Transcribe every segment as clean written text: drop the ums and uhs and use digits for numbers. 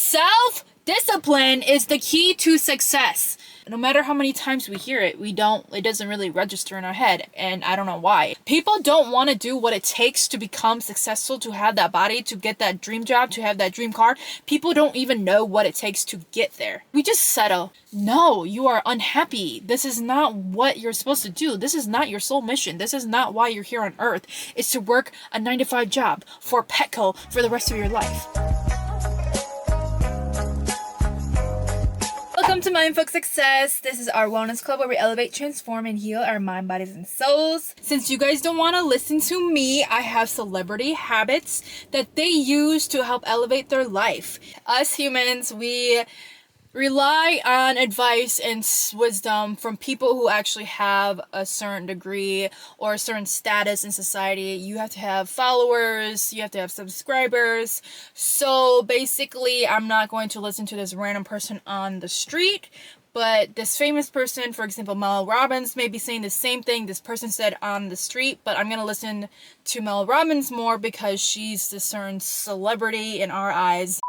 Self-discipline is the key to success. No matter how many times we hear it, it doesn't really register in our head, and I don't know why. People don't want to do what it takes to become successful, to have that body, to get that dream job, to have that dream car. People don't even know what it takes to get there. We just settle. No, you are unhappy. This is not what you're supposed to do. This is not your soul mission. This is not why you're here on earth. It's to work a 9-to-5 job for Petco for the rest of your life. Welcome to Mindful Success. This is our wellness club where we elevate, transform, and heal our mind, bodies, and souls. Since you guys don't want to listen to me, I have celebrity habits that they use to help elevate their life. Us humans, we rely on advice and wisdom from people who actually have a certain degree or a certain status in society. You have to have followers, you have to have subscribers. So basically, I'm not going to listen to this random person on the street, but this famous person, for example, Mel Robbins, may be saying the same thing this person said on the street, but I'm going to listen to Mel Robbins more because she's the certain celebrity in our eyes.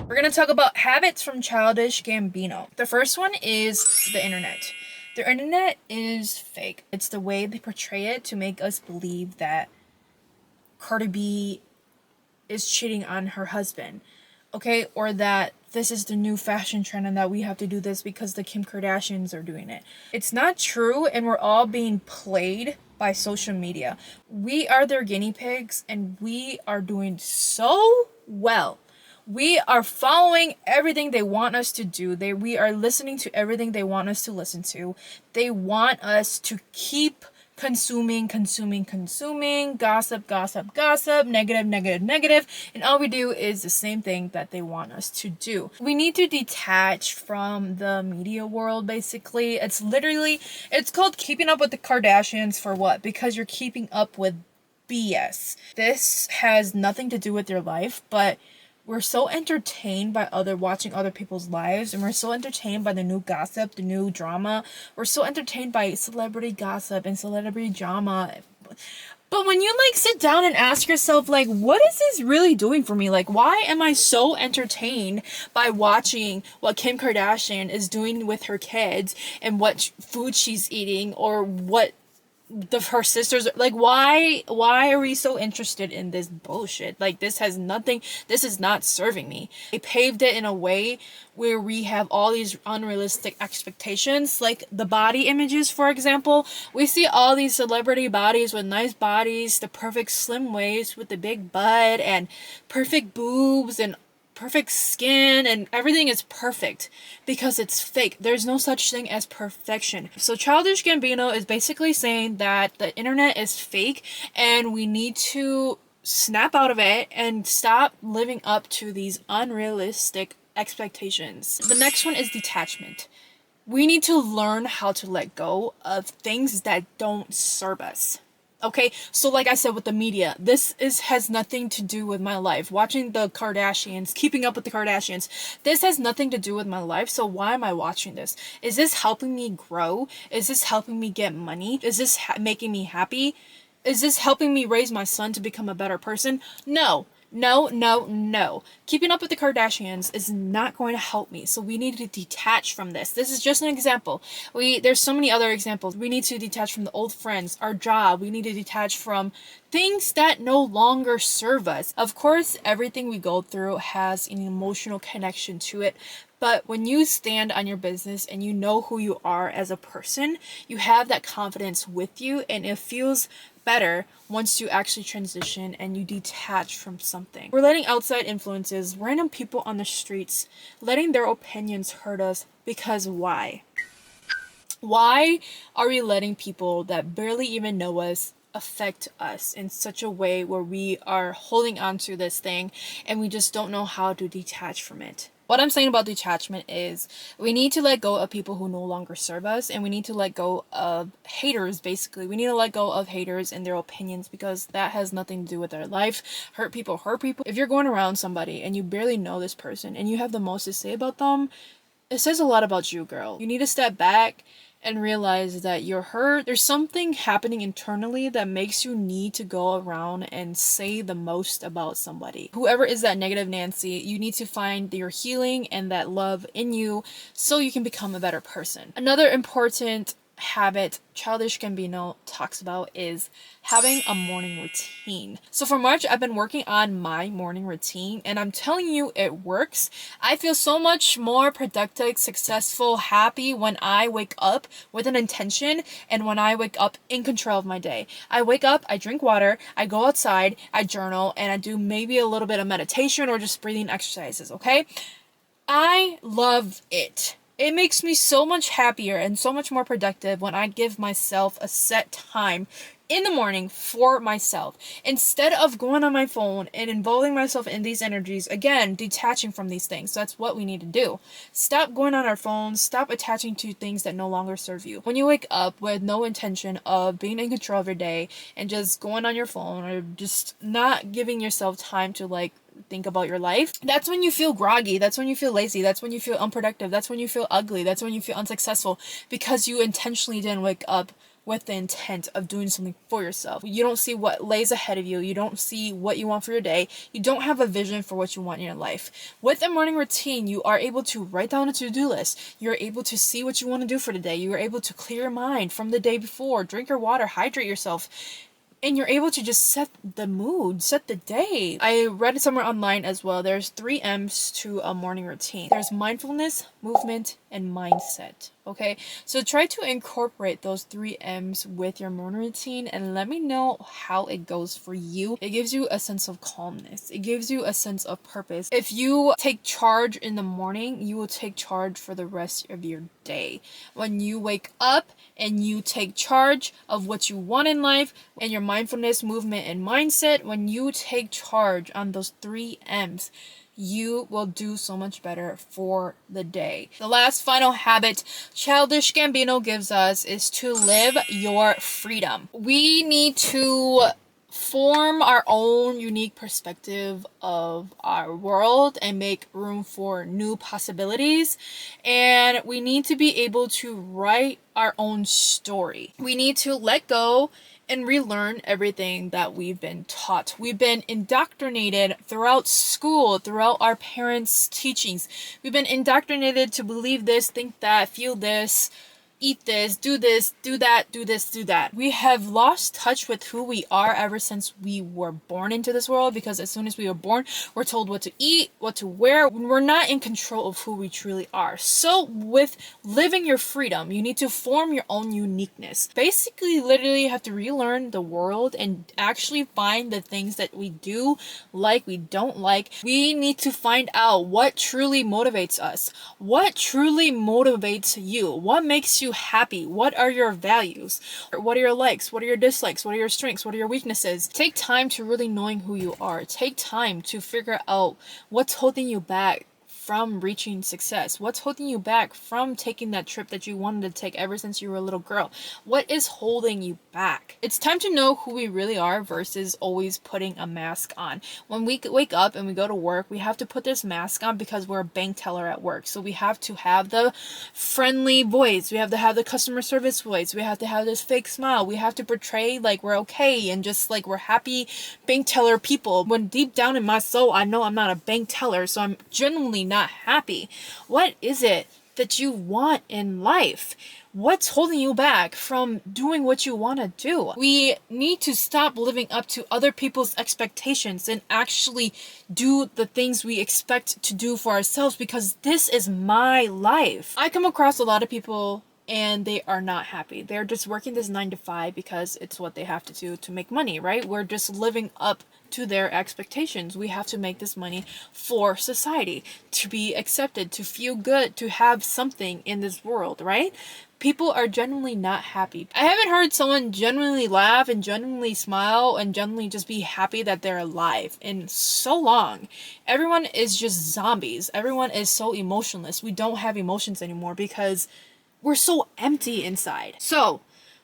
We're going to talk about habits from Childish Gambino. The first one is the internet. The internet is fake. It's the way they portray it to make us believe that Cardi B is cheating on her husband, okay? Or that this is the new fashion trend and that we have to do this because the Kim Kardashians are doing it. It's not true, and we're all being played by social media. We are their guinea pigs, and we are doing so well. We are following everything they want us to do. We are listening to everything they want us to listen to. They want us to keep consuming, gossip, negative, and all we do is the same thing that they want us to do. We need to detach from the media world, basically. It's called keeping up with the Kardashians for what? Because you're keeping up with BS. This has nothing to do with your life, but we're so entertained by watching other people's lives, and we're so entertained by the new gossip, the new drama. We're so entertained by celebrity gossip and celebrity drama. But when you sit down and ask yourself, what is this really doing for me? Why am I so entertained by watching what Kim Kardashian is doing with her kids and what food she's eating, or what her sisters, why are we so interested in this bullshit? This is not serving me. They paved it in a way where we have all these unrealistic expectations, like the body images, for example. We see all these celebrity bodies with nice bodies, the perfect slim waist with the big butt and perfect boobs and perfect skin, and everything is perfect because it's fake. There's no such thing as perfection. So Childish Gambino is basically saying that the internet is fake and we need to snap out of it and stop living up to these unrealistic expectations. The next one is detachment. We need to learn how to let go of things that don't serve us. Okay, so like I said with the media, this has nothing to do with my life. Watching the Kardashians, keeping up with the Kardashians, this has nothing to do with my life, so why am I watching this? Is this helping me grow? Is this helping me get money? Is this making me happy? Is this helping me raise my son to become a better person? No. Keeping up with the Kardashians is not going to help me, so we need to detach from this. This is just an example. There's so many other examples. We need to detach from the old friends, our job. We need to detach from things that no longer serve us. Of course, everything we go through has an emotional connection to it, but when you stand on your business and you know who you are as a person, you have that confidence with you, and it feels better once you actually transition and you detach from something. We're letting outside influences, random people on the streets, letting their opinions hurt us, because why? Why are we letting people that barely even know us affect us in such a way where we are holding on to this thing and we just don't know how to detach from it? What I'm saying about detachment is we need to let go of people who no longer serve us, and we need to let go of haters, basically. We need to let go of haters and their opinions, because that has nothing to do with their life. Hurt people hurt people. If you're going around somebody and you barely know this person and you have the most to say about them, it says a lot about you, girl. You need to step back and realize that you're hurt. There's something happening internally that makes you need to go around and say the most about somebody. Whoever is that negative Nancy, you need to find your healing and that love in you so you can become a better person. Another important habit Childish Gambino talks about is having a morning routine. So for March, I've been working on my morning routine, and I'm telling you, it works. I feel so much more productive, successful, happy when I wake up with an intention and when I wake up in control of my day. I wake up, I drink water, I go outside, I journal, and I do maybe a little bit of meditation or just breathing exercises, okay? I love it. It makes me so much happier and so much more productive when I give myself a set time in the morning for myself. Instead of going on my phone and involving myself in these energies, again, detaching from these things. That's what we need to do. Stop going on our phones. Stop attaching to things that no longer serve you. When you wake up with no intention of being in control of your day and just going on your phone or just not giving yourself time to think about your life, that's when you feel groggy, that's when you feel lazy, that's when you feel unproductive, that's when you feel ugly, that's when you feel unsuccessful, because you intentionally didn't wake up with the intent of doing something for yourself. You don't see what lays ahead of you. You don't see what you want for your day. You don't have a vision for what you want in your life. With a morning routine, you are able to write down a to-do list. You're able to see what you want to do for the day. You are able to clear your mind from the day before, drink your water, hydrate yourself. And you're able to just set the mood, set the day. I read it somewhere online as well. There's 3 M's to a morning routine. There's mindfulness, movement, and mindset. Okay, so try to incorporate those 3 M's with your morning routine and let me know how it goes for you. It gives you a sense of calmness. It gives you a sense of purpose. If you take charge in the morning, you will take charge for the rest of your day. When you wake up and you take charge of what you want in life and your mindfulness, movement, and mindset, when you take charge on those 3 M's, you will do so much better for the day. The last final habit Childish Gambino gives us is to live your freedom. We need to form our own unique perspective of our world and make room for new possibilities. And we need to be able to write our own story. We need to let go and relearn everything that we've been taught. We've been indoctrinated throughout school, throughout our parents' teachings. We've been indoctrinated to believe this, think that, feel this, eat this, do that, do this, do that. We have lost touch with who we are ever since we were born into this world, because as soon as we were born, we're told what to eat, what to wear. We're not in control of who we truly are. So with living your freedom, you need to form your own uniqueness. Basically, literally you have to relearn the world and actually find the things that we do like, we don't like. We need to find out what truly motivates us. What truly motivates you? What makes you happy? What are your values? What are your likes? What are your dislikes? What are your strengths? What are your weaknesses? Take time to really knowing who you are. Take time to figure out what's holding you back from reaching success. What's holding you back from taking that trip that you wanted to take ever since you were a little girl? What is holding you back? It's time to know who we really are versus always putting a mask on. When we wake up and we go to work, we have to put this mask on because we're a bank teller at work. So we have to have the friendly voice. We have to have the customer service voice. We have to have this fake smile. We have to portray like we're okay and just like we're happy bank teller people. When deep down in my soul, I know I'm not a bank teller, so I'm genuinely not happy. What is it that you want in life? What's holding you back from doing what you want to do? We need to stop living up to other people's expectations and actually do the things we expect to do for ourselves, because this is my life. I come across a lot of people and they are not happy. They're just working this 9 to 5 because it's what they have to do to make money, right? We're just living up to their expectations. We have to make this money for society, to be accepted, to feel good, to have something in this world, right? People are genuinely not happy. I haven't heard someone genuinely laugh and genuinely smile and genuinely just be happy that they're alive in so long. Everyone is just zombies. Everyone is so emotionless. We don't have emotions anymore because we're so empty inside. So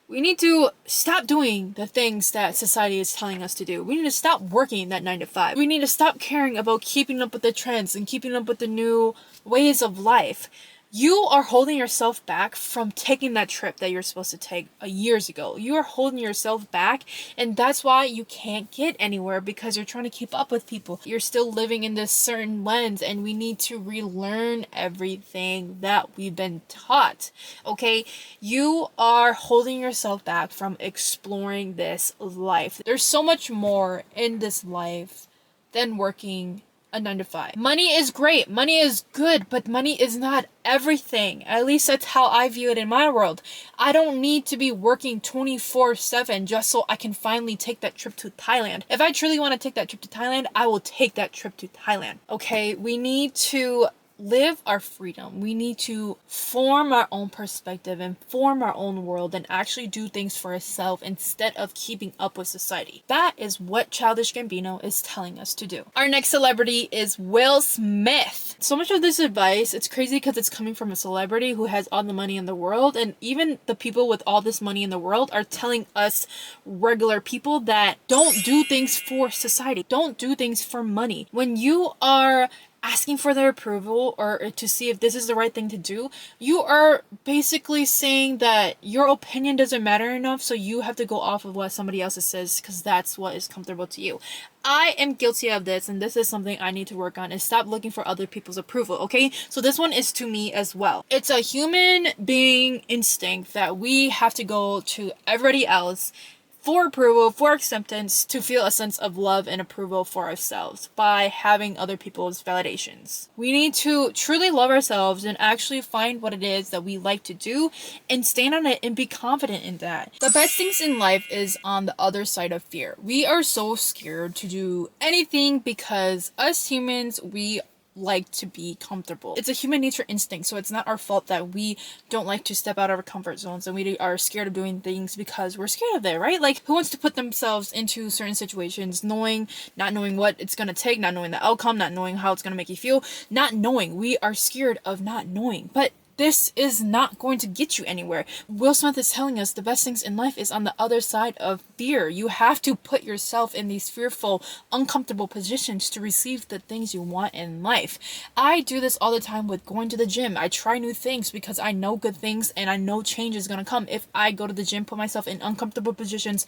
we need to stop doing the things that society is telling us to do. We need to stop working that 9 to 5. We need to stop caring about keeping up with the trends and keeping up with the new ways of life. You are holding yourself back from taking that trip that you're supposed to take years ago. You are holding yourself back, and that's why you can't get anywhere, because you're trying to keep up with people. You're still living in this certain lens, and we need to relearn everything that we've been taught. Okay? You are holding yourself back from exploring this life. There's so much more in this life than working a 9 to 5. Money is great, money is good, but money is not everything. At least that's how I view it in my world. I don't need to be working 24/7 just so I can finally take that trip to Thailand. If I truly want to take that trip to Thailand, I will take that trip to Thailand. Okay, we need to live our freedom. We need to form our own perspective and form our own world and actually do things for ourselves instead of keeping up with society. That is what Childish Gambino is telling us to do. Our next celebrity is Will Smith. So much of this advice, it's crazy because it's coming from a celebrity who has all the money in the world, and even the people with all this money in the world are telling us regular people that don't do things for society, don't do things for money. When you are asking for their approval or to see if this is the right thing to do, you are basically saying that your opinion doesn't matter enough, so you have to go off of what somebody else says because that's what is comfortable to you. I am guilty of this, and this is something I need to work on, is stop looking for other people's approval, okay? So this one is to me as well. It's a human being instinct that we have to go to everybody else for approval, for acceptance, to feel a sense of love and approval for ourselves by having other people's validations. We need to truly love ourselves and actually find what it is that we like to do and stand on it and be confident in that. The best things in life is on the other side of fear. We are so scared to do anything because us humans, we like to be comfortable. It's a human nature instinct, so it's not our fault that we don't like to step out of our comfort zones and we are scared of doing things because we're scared of it, right? Like, who wants to put themselves into certain situations not knowing what it's gonna take, not knowing the outcome, not knowing how it's gonna make you feel, not knowing. We are scared of not knowing. But this is not going to get you anywhere. Will Smith is telling us the best things in life is on the other side of fear. You have to put yourself in these fearful, uncomfortable positions to receive the things you want in life. I do this all the time with going to the gym. I try new things because I know good things and I know change is going to come if I go to the gym, put myself in uncomfortable positions,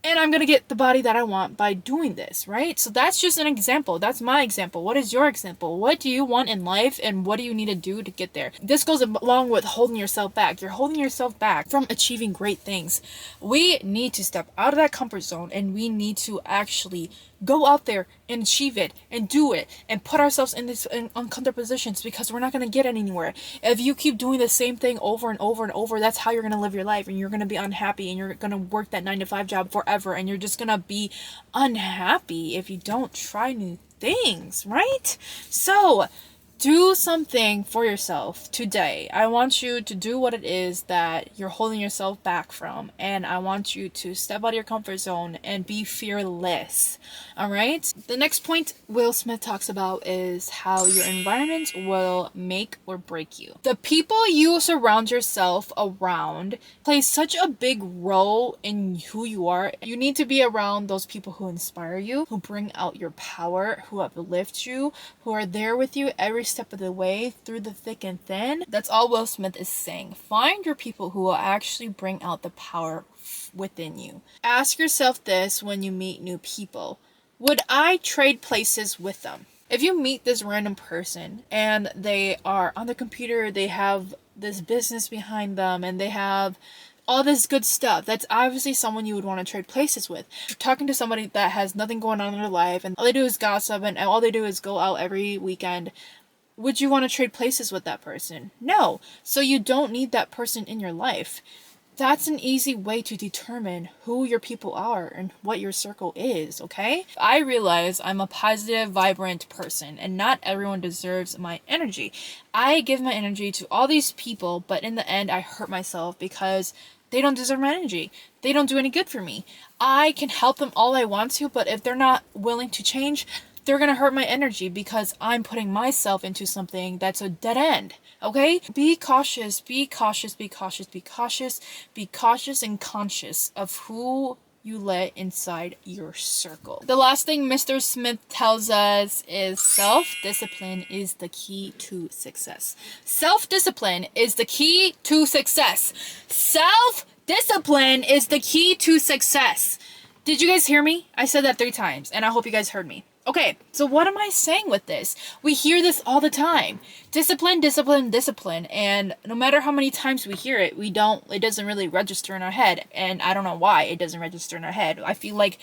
and I'm gonna get the body that I want by doing this, right? So that's just an example. That's my example. What is your example? What do you want in life, and what do you need to do to get there? This goes along with holding yourself back. You're holding yourself back from achieving great things. We need to step out of that comfort zone, and we need to actually go out there and achieve it and do it and put ourselves in these uncomfortable positions, because we're not going to get anywhere. If you keep doing the same thing over and over and over, that's how you're going to live your life, and you're going to be unhappy, and you're going to work that 9 to 5 job forever, and you're just going to be unhappy if you don't try new things, right? So do something for yourself today. I want you to do what it is that you're holding yourself back from, and I want you to step out of your comfort zone and be fearless. All right? The next point Will Smith talks about is how your environment will make or break you. The people you surround yourself around play such a big role in who you are. You need to be around those people who inspire you, who bring out your power, who uplift you, who are there with you every step of the way through the thick and thin. That's all Will Smith is saying. Find your people who will actually bring out the power within you. Ask yourself this when you meet new people: would I trade places with them? If you meet this random person and they are on the computer, they have this business behind them, and they have all this good stuff, that's obviously someone you would want to trade places with. If you're talking to somebody that has nothing going on in their life and all they do is gossip and all they do is go out every weekend, would you want to trade places with that person? No. So you don't need that person in your life. That's an easy way to determine who your people are and what your circle is, okay? I realize I'm a positive, vibrant person, and not everyone deserves my energy. I give my energy to all these people, but in the end, I hurt myself because they don't deserve my energy. They don't do any good for me. I can help them all I want to, but if they're not willing to change, they're gonna hurt my energy because I'm putting myself into something that's a dead end, okay? Be cautious, be cautious, be cautious, be cautious, be cautious and conscious of who you let inside your circle. The last thing Mr. Smith tells us is self-discipline is the key to success. Self-discipline is the key to success. Self-discipline is the key to success. Did you guys hear me? I said that 3 times, and I hope you guys heard me. Okay, so what am I saying with this? We hear this all the time. Discipline, discipline, discipline. And no matter how many times we hear it, it doesn't really register in our head. And I don't know why it doesn't register in our head. I feel like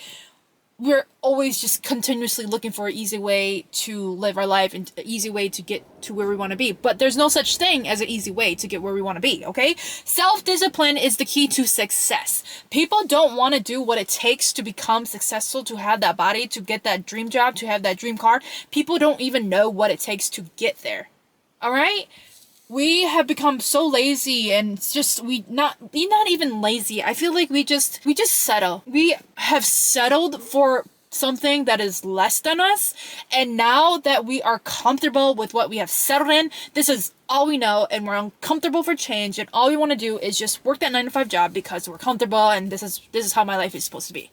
we're always just continuously looking for an easy way to live our life and an easy way to get to where we want to be. But there's no such thing as an easy way to get where we want to be, okay? Self-discipline is the key to success. People don't want to do what it takes to become successful, to have that body, to get that dream job, to have that dream car. People don't even know what it takes to get there, all right? We have become so lazy, and it's just not even lazy. I feel like we just settle. We have settled for something that is less than us, and now that we are comfortable with what we have settled in, this is all we know, and we're uncomfortable for change, and all we want to do is just work that 9-to-5 job because we're comfortable, and this is how my life is supposed to be.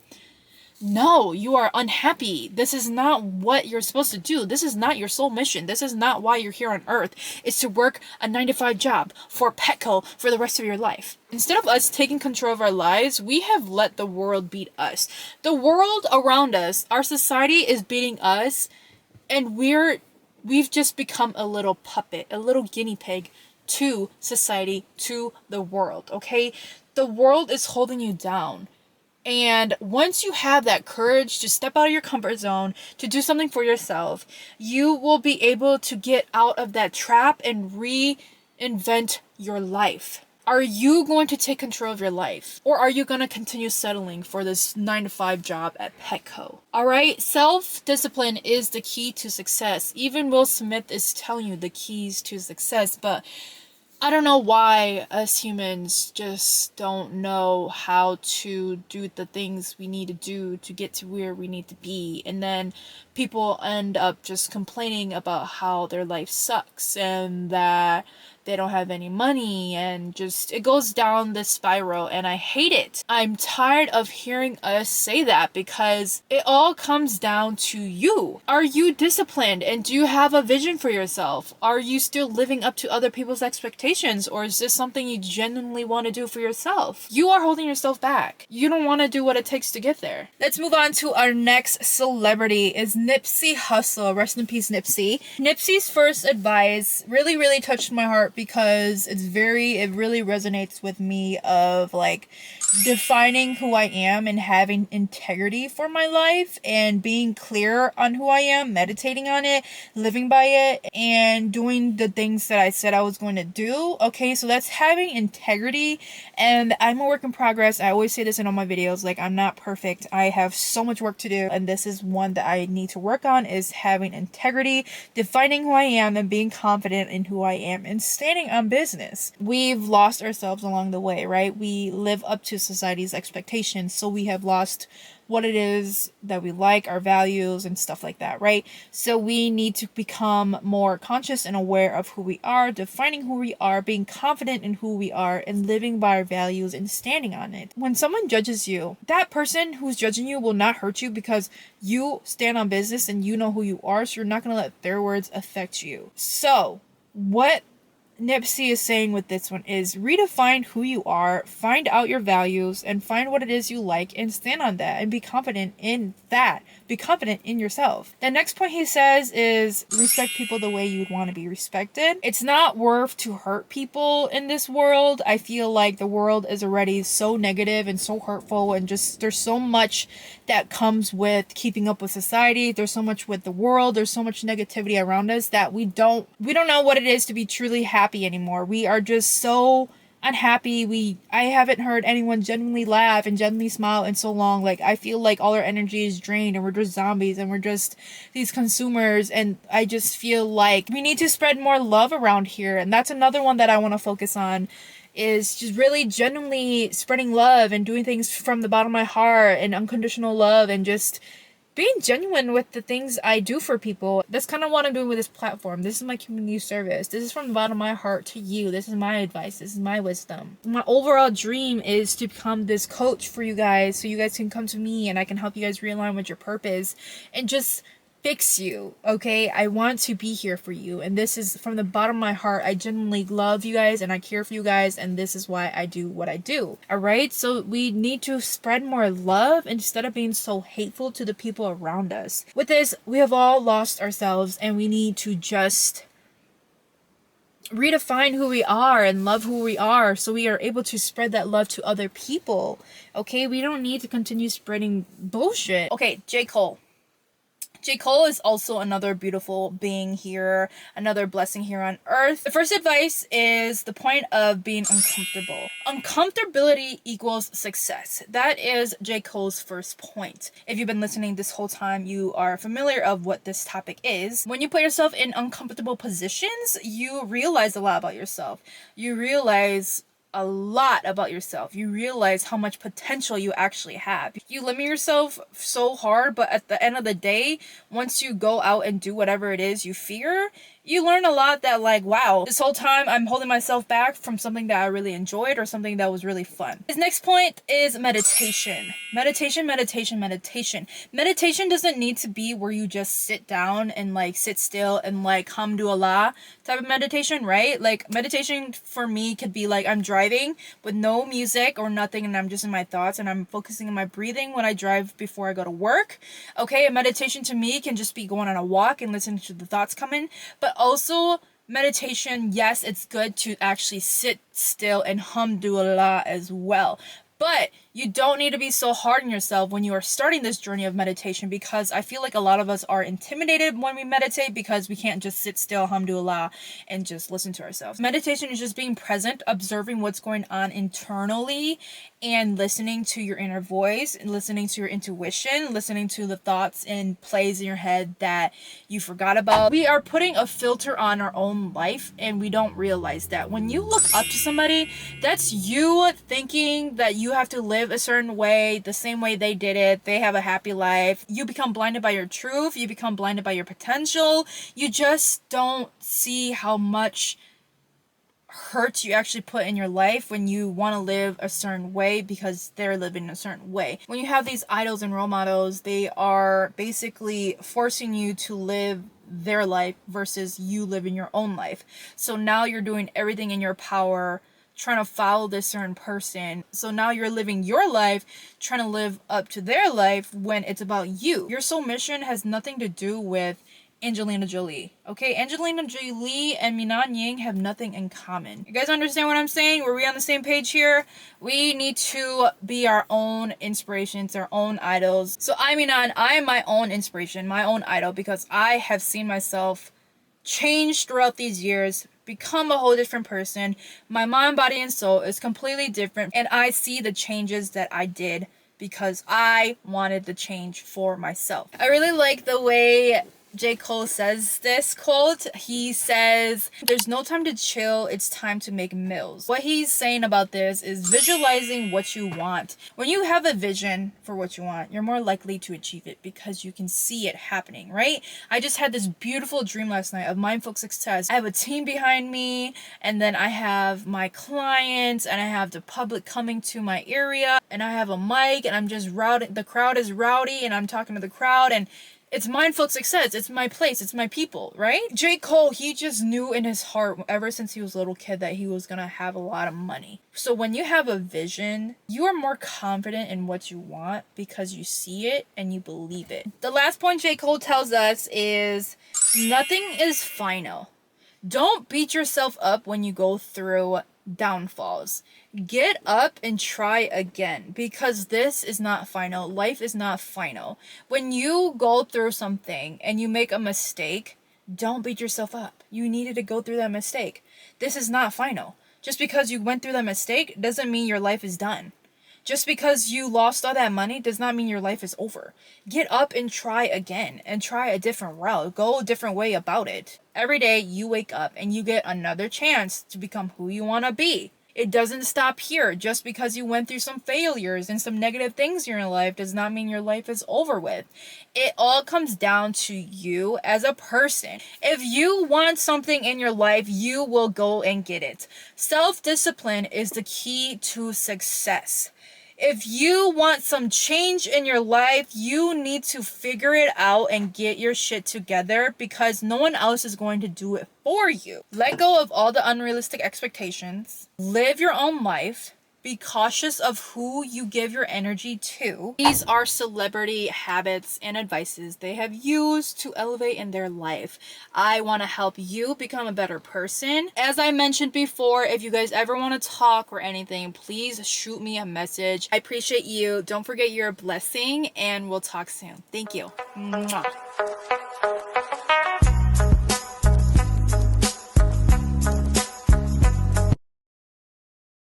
No, you are unhappy. This is not what you're supposed to do. This is not your soul mission. This is not why you're here on earth. It's to work a 9-to-5 job for Petco for the rest of your life. Instead of us taking control of our lives, we have let the world beat us. The world around us, our society is beating us, and we've just become a little puppet, a little guinea pig to society, to the world, okay? The world is holding you down. And once you have that courage to step out of your comfort zone, to do something for yourself, you will be able to get out of that trap and reinvent your life. Are you going to take control of your life? Or are you going to continue settling for this 9-to-5 job at Petco? Alright, self-discipline is the key to success. Even Will Smith is telling you the keys to success, but I don't know why us humans just don't know how to do the things we need to do to get to where we need to be. And then people end up just complaining about how their life sucks and that they don't have any money, and just it goes down this spiral, and I hate it. I'm tired of hearing us say that because it all comes down to you. Are you disciplined, and do you have a vision for yourself? Are you still living up to other people's expectations, or is this something you genuinely want to do for yourself? You are holding yourself back. You don't want to do what it takes to get there. Let's move on to our next celebrity is Nipsey Hussle. Rest in peace, Nipsey. Nipsey's first advice really touched my heart because it really resonates with me of like defining who I am and having integrity for my life and being clear on who I am, meditating on it, living by it, and doing the things that I said I was going to do. Okay, so that's having integrity, and I'm a work in progress. I always say this in all my videos, like I'm not perfect. I have so much work to do, and this is one that I need to work on, is having integrity, defining who I am, and being confident in who I am, and standing on business. We've lost ourselves along the way, right? We live up to society's expectations, so we have lost what it is that we like, our values and stuff like that, right? So we need to become more conscious and aware of who we are, defining who we are, being confident in who we are, and living by our values and standing on it. When someone judges you, that person who's judging you will not hurt you because you stand on business and you know who you are, so you're not going to let their words affect you. So what Nipsey is saying with this one is redefine who you are, find out your values, and find what it is you like, and stand on that, and be confident in that. Be confident in yourself. The next point he says is respect people the way you would want to be respected. It's not worth to hurt people in this world. I feel like the world is already so negative and so hurtful, and just there's so much that comes with keeping up with society. There's so much with the world. There's so much negativity around us that we don't know what it is to be truly happy anymore. We are just so unhappy. I haven't heard anyone genuinely laugh and genuinely smile in so long. Like, I feel like all our energy is drained and we're just zombies and we're just these consumers, and I just feel like we need to spread more love around here. And that's another one that I want to focus on, is just really genuinely spreading love and doing things from the bottom of my heart and unconditional love, and just being genuine with the things I do for people. That's kind of what I'm doing with this platform. This is my community service. This is from the bottom of my heart to you. This is my advice. This is my wisdom. My overall dream is to become this coach for you guys, so you guys can come to me and I can help you guys realign with your purpose and just fix you. Okay, I want to be here for you, and this is from the bottom of my heart. I genuinely love you guys and I care for you guys, and this is why I do what I do. All right, so we need to spread more love instead of being so hateful to the people around us. With this, we have all lost ourselves, and we need to just redefine who we are and love who we are, so we are able to spread that love to other people. Okay, we don't need to continue spreading bullshit. Okay, J. Cole. J. Cole is also another beautiful being here, another blessing here on earth. The first advice is the point of being uncomfortable. Uncomfortability equals success. That is J. Cole's first point. If you've been listening this whole time, you are familiar of what this topic is. When you put yourself in uncomfortable positions, you realize a lot about yourself. You realize a lot about yourself. You realize how much potential you actually have. You limit yourself so hard, but at the end of the day, once you go out and do whatever it is you fear, you learn a lot that, like, wow, this whole time I'm holding myself back from something that I really enjoyed or something that was really fun. His next point is meditation. Meditation, meditation, meditation. Meditation doesn't need to be where you just sit down and like sit still and like hamdulillah type of meditation, right? Like meditation for me could be like I'm driving with no music or nothing and I'm just in my thoughts and I'm focusing on my breathing when I drive before I go to work. Okay, a meditation to me can just be going on a walk and listening to the thoughts come in, but also meditation, yes, it's good to actually sit still and hamdulillah as well. But you don't need to be so hard on yourself when you are starting this journey of meditation, because I feel like a lot of us are intimidated when we meditate because we can't just sit still, alhamdulillah, and just listen to ourselves. Meditation is just being present, observing what's going on internally, and listening to your inner voice, and listening to your intuition, listening to the thoughts and plays in your head that you forgot about. We are putting a filter on our own life, and we don't realize that. When you look up to somebody, that's you thinking that you have to live a certain way, the same way they did it. They have a happy life. You become blinded by your truth. You become blinded by your potential. You just don't see how much hurt you actually put in your life when you want to live a certain way because they're living a certain way. When you have these idols and role models, they are basically forcing you to live their life versus you living your own life. So now you're doing everything in your power trying to follow this certain person. So now you're living your life trying to live up to their life when it's about you. Your soul mission has nothing to do with Angelina Jolie. Okay, Angelina Jolie and Minan Ying have nothing in common. You guys understand what I'm saying? Were we on the same page here? We need to be our own inspirations, our own idols. So I am my own inspiration, my own idol, because I have seen myself change throughout these years, become a whole different person. My mind, body, and soul is completely different, and I see the changes that I did because I wanted the change for myself. I really like the way J. Cole says this quote. He says, "There's no time to chill, it's time to make mills." What he's saying about this is visualizing what you want. When you have a vision for what you want, you're more likely to achieve it because you can see it happening, right? I just had this beautiful dream last night of mindful success. I have a team behind me, and then I have my clients, and I have the public coming to my area, and I have a mic, and I'm just routing. The crowd is rowdy, and I'm talking to the crowd, and it's mindful success. It's my place. It's my people, right? J. Cole, he just knew in his heart ever since he was a little kid that he was gonna have a lot of money. So when you have a vision, you are more confident in what you want because you see it and you believe it. The last point J. Cole tells us is nothing is final. Don't beat yourself up when you go through downfalls. Get up and try again, because this is not final. Life is not final. When you go through something and you make a mistake, don't beat yourself up. You needed to go through that mistake. This is not final. Just because you went through that mistake doesn't mean your life is done. Just because you lost all that money does not mean your life is over. Get up and try again, and try a different route. Go a different way about it. Every day you wake up and you get another chance to become who you want to be. It doesn't stop here. Just because you went through some failures and some negative things in your life does not mean your life is over with. It all comes down to you as a person. If you want something in your life, you will go and get it. Self-discipline is the key to success. If you want some change in your life, you need to figure it out and get your shit together, because no one else is going to do it for you. Let go of all the unrealistic expectations. Live your own life. Be cautious of who you give your energy to. These are celebrity habits and advices they have used to elevate in their life. I want to help you become a better person. As I mentioned before, if you guys ever want to talk or anything, please shoot me a message. I appreciate you. Don't forget you're a blessing, and we'll talk soon. Thank you. Mwah.